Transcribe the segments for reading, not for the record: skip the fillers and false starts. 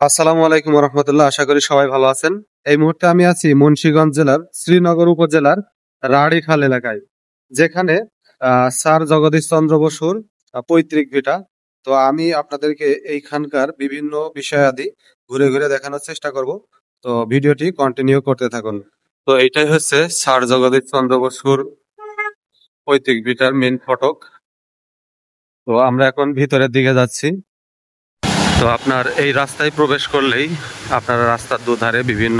আসসালামু আলাইকুম রহমতুল্লাহ। আশা করি সবাই ভালো আছেন। এই মুহূর্তে আমি আছি মুন্সিগঞ্জ জেলার শ্রীনগর উপজেলার রাড়িখাল এলাকায়, যেখানে স্যার জগদীশ চন্দ্র বসুর পৈতৃক ভিটা। তো আমি আপনাদেরকে এইখানকার বিভিন্ন বিষয়াদি ঘুরে ঘুরে দেখানোর চেষ্টা করব। তো ভিডিওটি কন্টিনিউ করতে থাকুন। তো এইটাই হচ্ছে স্যার জগদীশ চন্দ্র বসুর পৈতৃক ভিটার মেন ফটক। তো আমরা এখন ভিতরের দিকে যাচ্ছি। তো আপনার এই রাস্তায় প্রবেশ করলেই আপনারা রাস্তার দুধারে বিভিন্ন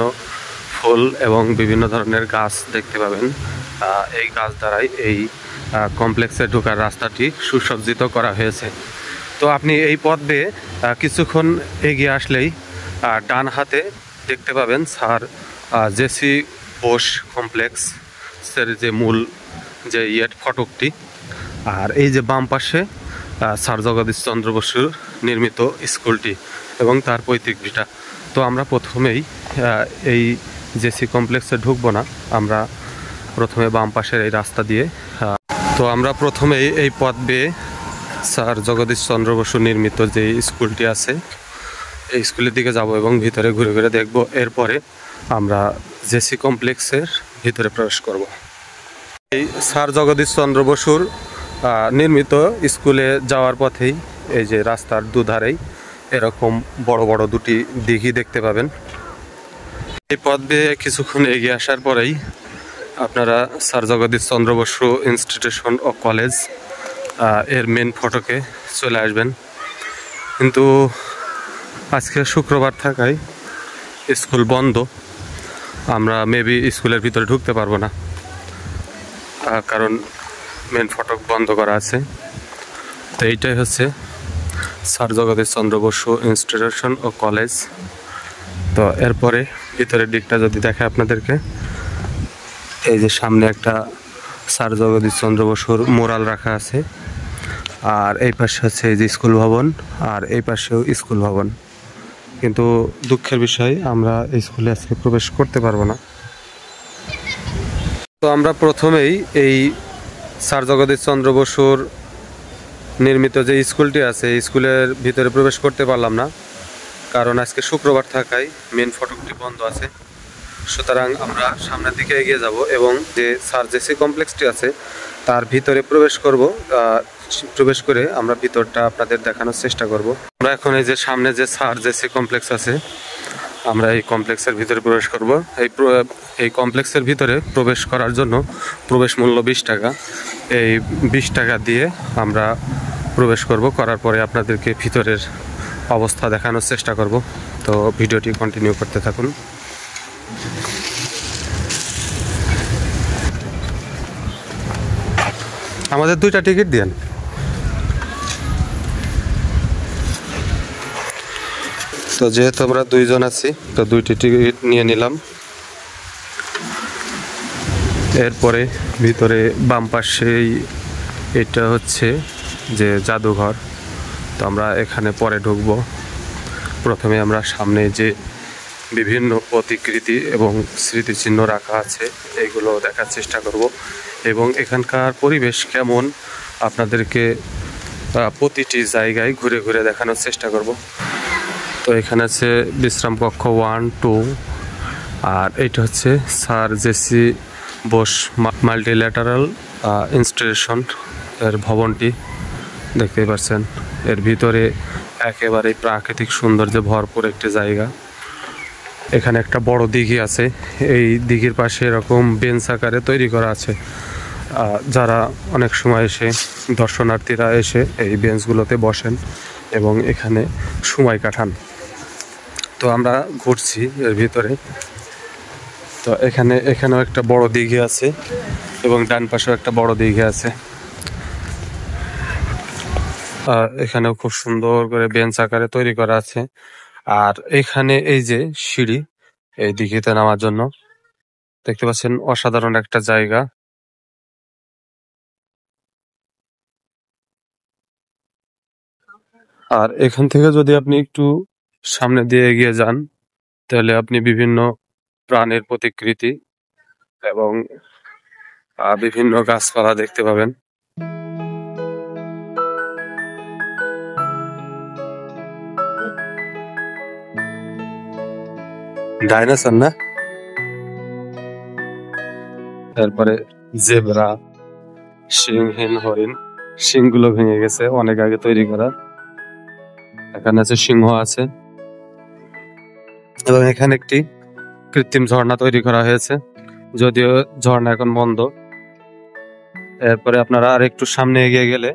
ফুল এবং বিভিন্ন ধরনের গাছ দেখতে পাবেন। এই গাছ দ্বারাই এই কমপ্লেক্সে ঢোকার রাস্তাটি সুসজ্জিত করা হয়েছে। তো আপনি এই পথ বেয়ে কিছুক্ষণ এগিয়ে আসলেই ডান হাতে দেখতে পাবেন স্যার জেসি বোস কমপ্লেক্সের যে মূল যে ফটকটি। আর এই যে বাম পাশে স্যার জগদীশ চন্দ্র বসুর নির্মিত স্কুলটি এবং তার পৈতৃক ভিটা। তো আমরা প্রথমেই এই জেসি কমপ্লেক্সে ঢুকবো না, আমরা প্রথমে বাম পাশের এই রাস্তা দিয়ে তো আমরা প্রথমেই এই পথ বেয়ে স্যার জগদীশ চন্দ্র বসু নির্মিত যে স্কুলটি আছে এই স্কুলের দিকে যাব এবং ভিতরে ঘুরে ঘুরে দেখব। এরপরে আমরা জেসি কমপ্লেক্সের ভিতরে প্রবেশ করব। এই স্যার জগদীশ চন্দ্র বসুর নির্মিত স্কুলে যাওয়ার পথেই এই যে রাস্তার দুধারেই এরকম বড় বড় দুটি দিঘি দেখতে পাবেন। এই পথ বেয়ে কিছুক্ষণ এগিয়ে আসার পরেই আপনারা স্যার জগদীশ চন্দ্র বসু ইনস্টিটিউশন ও কলেজ এর মেন ফটকে চলে আসবেন। কিন্তু আজকে শুক্রবার থাকায় স্কুল বন্ধ, আমরা মেবি স্কুলের ভিতরে ঢুকতে পারবো না, কারণ মেন ফটক বন্ধ করা আছে। তো এইটাই হচ্ছে স্যার জগদীশ চন্দ্র বসু ইনস্টিটিউশন ও কলেজ। তো এরপরে ভিতরের দিকটা যদি দেখে আপনাদেরকে, এই যে সামনে একটা স্যার জগদীশ চন্দ্র বসুর মোরাল রাখা আছে, আর এই পাশে হচ্ছে এই যে স্কুল ভবন, আর এই পাশেও স্কুল ভবন। কিন্তু দুঃখের বিষয় আমরা এই স্কুলে আজকে প্রবেশ করতে পারবো না। তো আমরা প্রথমেই এই স্যার জগদীশ চন্দ্র বসুর নির্মিত যে স্কুলটি আছে এই স্কুলের ভিতরে প্রবেশ করতে পারলাম না, কারণ আজকে শুক্রবার থাকায় মেন ফটকটি বন্ধ আছে। সুতরাং আমরা সামনের দিকে এগিয়ে যাব এবং যে স্যার জেসি কমপ্লেক্সটি আছে তার ভিতরে প্রবেশ করে আমরা ভিতরটা আপনাদের দেখানোর চেষ্টা করব। আমরা এখন এই যে সামনে যে স্যার জেসি কমপ্লেক্স আছে, আমরা এই কমপ্লেক্সের ভিতরে প্রবেশ করব। এই কমপ্লেক্সের ভিতরে প্রবেশ করার জন্য প্রবেশ মূল্য 20 টাকা। এই 20 টাকা দিয়ে আমরা প্রবেশ করব, করার পরে আপনাদেরকে ভিতরের অবস্থা দেখানোর চেষ্টা করব। তো ভিডিওটি কন্টিনিউ করতে থাকুন। আমাদের 2টা টিকিট দেন। তো যেহেতু আমরা 2 জন আছি, তো 2টি টিকিট নিয়ে নিলাম। এরপরে ভিতরে বাম পাশেই এটা হচ্ছে যে জাদুঘর। তো আমরা এখানে পরে ঢুকব। প্রথমে আমরা সামনে যে বিভিন্ন প্রতিকৃতি এবং স্মৃতিচিহ্ন রাখা আছে এইগুলো দেখার চেষ্টা করব এবং এখানকার পরিবেশ কেমন আপনাদেরকে প্রতিটি জায়গায় ঘুরে ঘুরে দেখানোর চেষ্টা করব। তো এখানে আছে বিশ্রাম কক্ষ 1, 2, আর এইটা হচ্ছে sir JC Bose multilateral institution এর ভবনটি দেখতেই পাচ্ছেন। এর ভিতরে একেবারে প্রাকৃতিক সৌন্দর্যে ভরপুর একটি জায়গা। এখানে একটা বড় দিঘি আছে, এই দিঘির পাশে এরকম বেঞ্চ আকারে তৈরি করা আছে, যারা অনেক সময় এসে দর্শনার্থীরা এসে এই বেঞ্চগুলোতে বসেন এবং এখানে সময় কাটান। তো আমরা ঘুরছি এর ভিতরে। তো এখানেও একটা বড় দিঘি আছে এবং ডান পাশেও একটা বড় দিঘি আছে। এখানেও খুব সুন্দর করে বেঞ্চ আকারে তৈরি করা আছে। আর এখানে এই যে সিঁড়ি এই দিঘিতে নামার জন্য, দেখতে পাচ্ছেন অসাধারণ একটা জায়গা। আর এখান থেকে যদি আপনি একটু সামনে দিয়ে এগিয়ে যান, তাহলে আপনি বিভিন্ন প্রাণের প্রতিকৃতি এবং বিভিন্ন গাছপালা দেখতে পাবেন। ডাইনোসর না, তারপরে জেব্রা, সিংহীন হরিণ, শিংগুলো ভেঙে গেছে অনেক আগে তৈরি করা। এখানে আছে সিংহ আছে, এবং এখানে একটি কৃত্রিম ঝর্ণা তৈরি করা হয়েছে, যদিও ঝর্ণা এখন বন্ধ। এরপরে আপনারা আর একটু সামনে এগিয়ে গেলে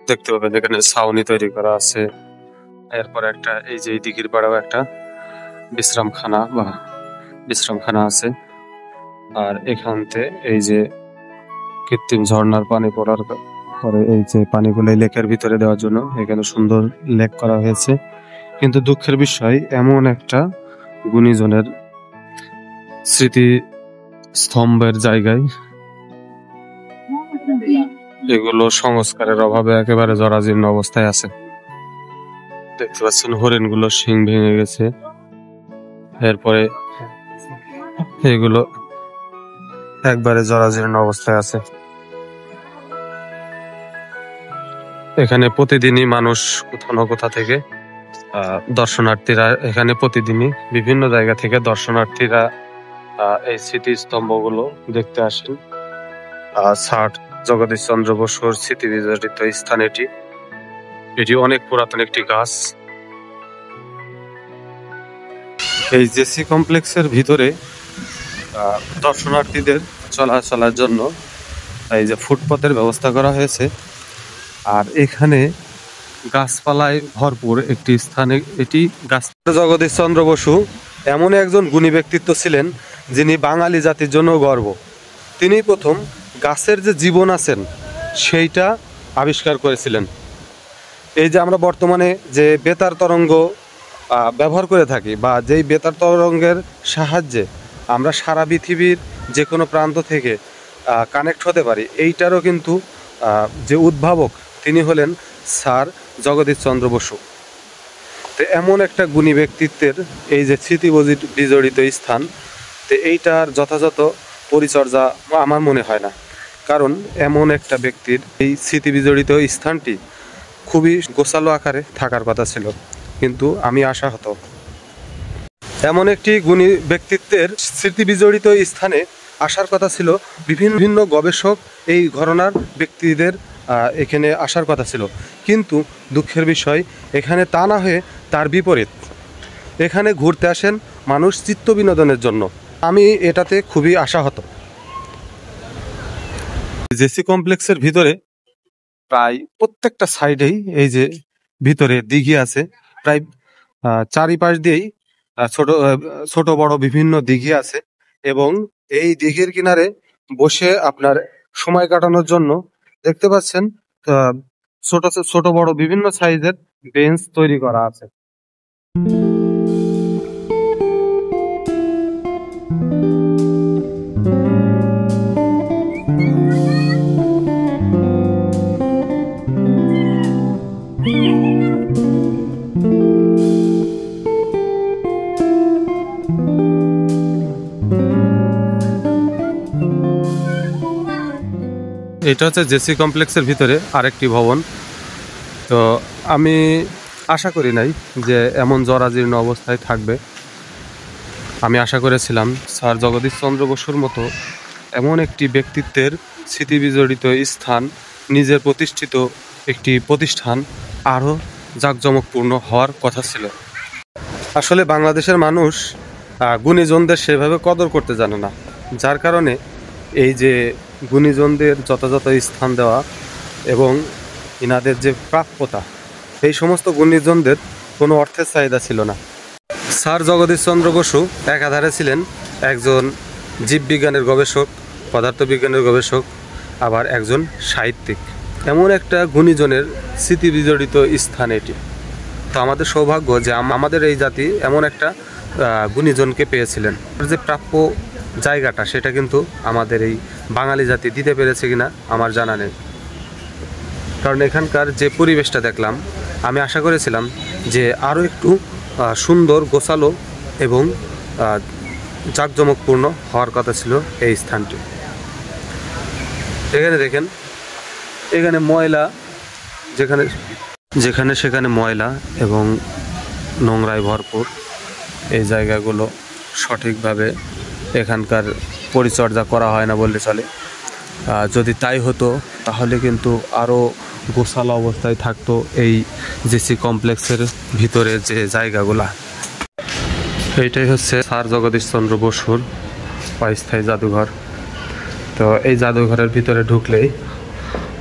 দেখতে পাবেন এখানে ছাউনি তৈরি করা আছে। এরপরে একটা এই যে এই দিঘির পাড়েও একটা বিশ্রামখানা আছে। আর এখানতে এই যে কৃত্রিম ঝর্ণার পানি পড়ার পরে এই যে পানিগুলো এই লেকের ভিতরে দেওয়ার জন্য এখানে সুন্দর লেক করা হয়েছে। কিন্তু দুঃখের বিষয়, এমন একটা গুণীজনের স্মৃতি স্তম্ভের জায়গায় এগুলো সংস্কারের অভাবে একেবারে জরাজীর্ণ অবস্থায় আছে। দেখতে পাচ্ছেন হরিণগুলো শিং ভেঙে গেছে। এরপরে এগুলো একবারে জরাজীর্ণ অবস্থায় আছে। এখানে প্রতিদিনই মানুষ কোথাও না কোথা থেকে দর্শনার্থীরা এখানে প্রতিদিনই বিভিন্ন জায়গা থেকে দর্শনার্থীরা এই স্মৃতিস্তম্ভগুলো দেখতে আসেন। স্যার জগদীশ চন্দ্র বসুর স্মৃতি বিজড়িত স্থান এটি। এটি অনেক পুরাতন একটি গাছ। এই জেসি কমপ্লেক্সের ভিতরে দর্শনার্থীদের চলাচলের জন্য এই যে ফুটপাতের ব্যবস্থা করা হয়েছে। আর এখানে গাছপালায় ভরপুর একটি স্থানে এটি গাছ। জগদীশ চন্দ্র বসু এমন একজন গুণী ব্যক্তিত্ব ছিলেন যিনি বাঙালি জাতির জন্য গর্ব। তিনি প্রথম গাছের যে জীবন আছেন সেইটা আবিষ্কার করেছিলেন। এই যে আমরা বর্তমানে যে বেতার তরঙ্গ ব্যবহার করে থাকি, বা যেই বেতার তরঙ্গের সাহায্যে আমরা সারা পৃথিবীর যে কোনো প্রান্ত থেকে কানেক্ট হতে পারি, এইটারও কিন্তু যে উদ্ভাবক তিনি হলেন স্যার জগদীশ চন্দ্র বসু। তো এমন একটা গুণী ব্যক্তিত্বের এই যে স্মৃতি বিজড়িত স্থান, তো এইটার যথাযথ পরিচর্যা আমার মনে হয় না। কারণ এমন একটা ব্যক্তির এই স্মৃতি বিজড়িত স্থানটি খুবই গোছালো আকারে থাকার কথা ছিল, কিন্তু আমি আশাহত। এমন একটি গুণী ব্যক্তিত্বের স্মৃতি বিজড়িত স্থানে আসার কথা ছিল বিভিন্ন গবেষক, এই ঘরানার ব্যক্তিদের এখানে আসার কথা ছিল, কিন্তু দুঃখের বিষয় এখানে তা না হয়ে তার বিপরীত। এখানে ঘুরতে আসেন মানুষ চিত্ত বিনোদনের জন্য। আমি এটাতে খুবই আশাহত। জেসি কমপ্লেক্সের ভিতরে প্রায় প্রত্যেকটা সাইডেই এই যে ভিতরে দিঘি আছে, প্রায় চারিপাশ দিয়েই ছোট ছোট বড় বিভিন্ন দিঘি আছে, এবং এই দিঘির কিনারে বসে আপনার সময় কাটানোর জন্য দেখতে পাচ্ছেন ছোট ছোট বড় বিভিন্ন সাইজের বেঞ্চ তৈরি করা আছে। এটা হচ্ছে জেসি কমপ্লেক্সের ভিতরে আরেকটি ভবন। তো আমি আশা করি নাই যে এমন জরাজীর্ণ অবস্থায় থাকবে। আমি আশা করেছিলাম স্যার জগদীশ চন্দ্র বসুর মতো এমন একটি ব্যক্তিত্বের স্মৃতি বিজড়িত স্থান, নিজের প্রতিষ্ঠিত একটি প্রতিষ্ঠান আরও জাঁকজমকপূর্ণ হওয়ার কথা ছিল। আসলে বাংলাদেশের মানুষ গুণীজনদের সেভাবে কদর করতে জানে না, যার কারণে এই যে গুণীজনদের যথাযথ স্থান দেওয়া এবং ইনাদের যে প্রাপ্যতা, এই সমস্ত গুণীজনদের কোনো অর্থের চাহিদা ছিল না। স্যার জগদীশ চন্দ্র বসু একাধারে ছিলেন একজন জীববিজ্ঞানের গবেষক, পদার্থবিজ্ঞানের গবেষক, আবার একজন সাহিত্যিক। এমন একটা গুণীজনের স্মৃতি বিজড়িত স্থান এটি। তো আমাদের সৌভাগ্য যে আমাদের এই জাতি এমন একটা গুণীজনকে পেয়েছিলেন। যে প্রাপ্য জায়গাটা সেটা কিন্তু আমাদের এই বাঙালি জাতি দিতে পেরেছে কিনা আমার জানা নেই। কারণ এখানকার যে পরিবেশটা দেখলাম, আমি আশা করেছিলাম যে আরও একটু সুন্দর, গোছালো এবং জাঁকজমকপূর্ণ হওয়ার কথা ছিল এই স্থানটি। এখানে দেখেন, এখানে ময়লা যেখানে যেখানে সেখানে ময়লা এবং নোংরায় ভরপুর। এই জায়গাগুলো সঠিকভাবে এখানকার পরিচর্যা করা হয় না বললে চলে। যদি তাই হতো তাহলে কিন্তু আরও গোছালো অবস্থায় থাকতো এই জিসি কমপ্লেক্সের ভিতরে যে জায়গাগুলা। এইটাই হচ্ছে স্যার জগদীশ চন্দ্র বসুর অস্থায়ী জাদুঘর। তো এই জাদুঘরের ভিতরে ঢুকলেই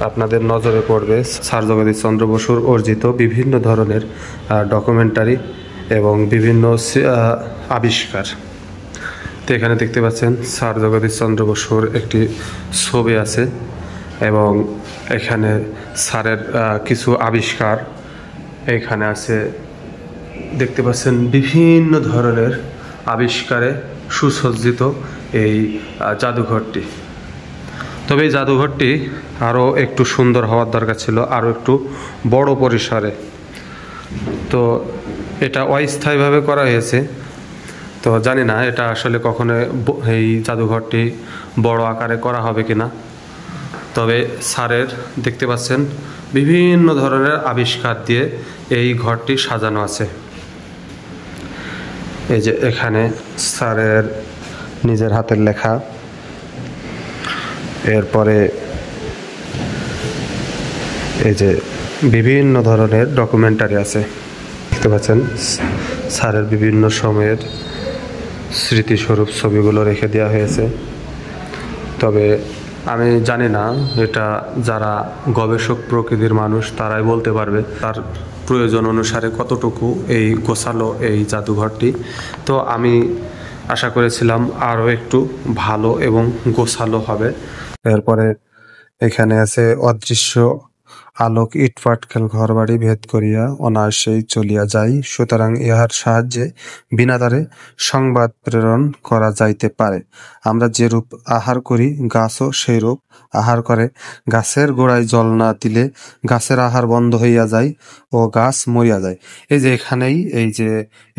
আপনাদের নজরে পড়বে স্যার জগদীশ চন্দ্র বসুর অর্জিত বিভিন্ন ধরনের ডকুমেন্টারি এবং বিভিন্ন আবিষ্কার। তো এখানে দেখতে পাচ্ছেন স্যার জগদীশ চন্দ্র বসুর একটি ছবি আছে এবং এখানে স্যারের কিছু আবিষ্কার এখানে আছে। দেখতে পাচ্ছেন বিভিন্ন ধরনের আবিষ্কারে সুসজ্জিত এই জাদুঘরটি। তবে এই জাদুঘরটি আরও একটু সুন্দর হওয়ার দরকার ছিল, আরও একটু বড় পরিসরে। তো এটা অস্থায়ীভাবে করা হয়েছে। তো জানি না এটা আসলে কখনো এই জাদুঘরটি বড় আকারে করা হবে কিনা। তবে স্যারের দেখতে পাচ্ছেন বিভিন্ন ধরনের আবিষ্কার দিয়ে এই ঘরটি সাজানো আছে। এই যে এখানে স্যারের নিজের হাতের লেখা, এরপরে এই যে বিভিন্ন ধরনের ডকুমেন্টারি আছে। দেখতে পাচ্ছেন স্যারের বিভিন্ন সময়ের স্মৃতিস্বরূপ ছবিগুলো রেখে দেওয়া হয়েছে। তবে আমি জানি না, এটা যারা গবেষক প্রকৃতির মানুষ তারাই বলতে পারবে তার প্রয়োজন অনুসারে কতটুকু এই গোছালো এই জাদুঘরটি। তো আমি আশা করেছিলাম আরও একটু ভালো এবং গোছালো হবে। এরপরে এখানে আছে অদৃশ্য আলোক ইটপাটকেল ঘর বাড়ি ভেদ করিয়া অনায়াসেই চলিয়া যায়, সুতরাং ইহার সাহায্যে বিনা দ্বারে সংবাদ প্রেরণ করা যাইতে পারে। আমরা যেরূপ আহার করি গাছও সেই রূপ আহার করে। গাছের গোড়ায় জল না দিলে গাছের আহার বন্ধ হইয়া যায় ও গাছ মরিয়া যায়। এই যে এখানেই এই যে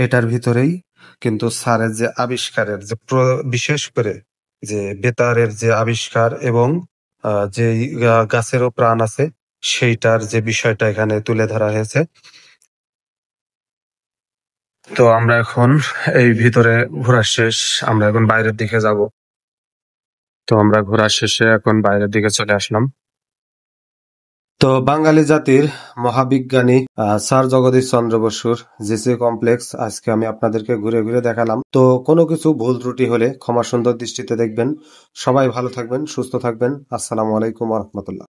এটার ভিতরেই কিন্তু স্যারের যে আবিষ্কারের যে বিশেষ করে যে বেতারের যে আবিষ্কার এবং যে গাছেরও প্রাণ আছে সেইটার যে বিষয়টা এখানে তুলে ধরা হয়েছে। তো আমরা এখন এই ভিতরে ঘোরা শেষ, আমরা এখন বাইরের দিকে যাব। তো আমরা ঘোরা শেষে এখন বাইরের দিকে চলে আসলাম। তো বাঙালি জাতির মহাবিজ্ঞানী স্যার জগদীশ চন্দ্র বসুর জিসি কমপ্লেক্স আজকে আমি আপনাদেরকে ঘুরে ঘুরে দেখালাম। তো কোনো কিছু ভুল ত্রুটি হলে ক্ষমা সুন্দর দৃষ্টিতে দেখবেন। সবাই ভালো থাকবেন, সুস্থ থাকবেন। আসসালামু আলাইকুম ওয়া রাহমাতুল্লাহ।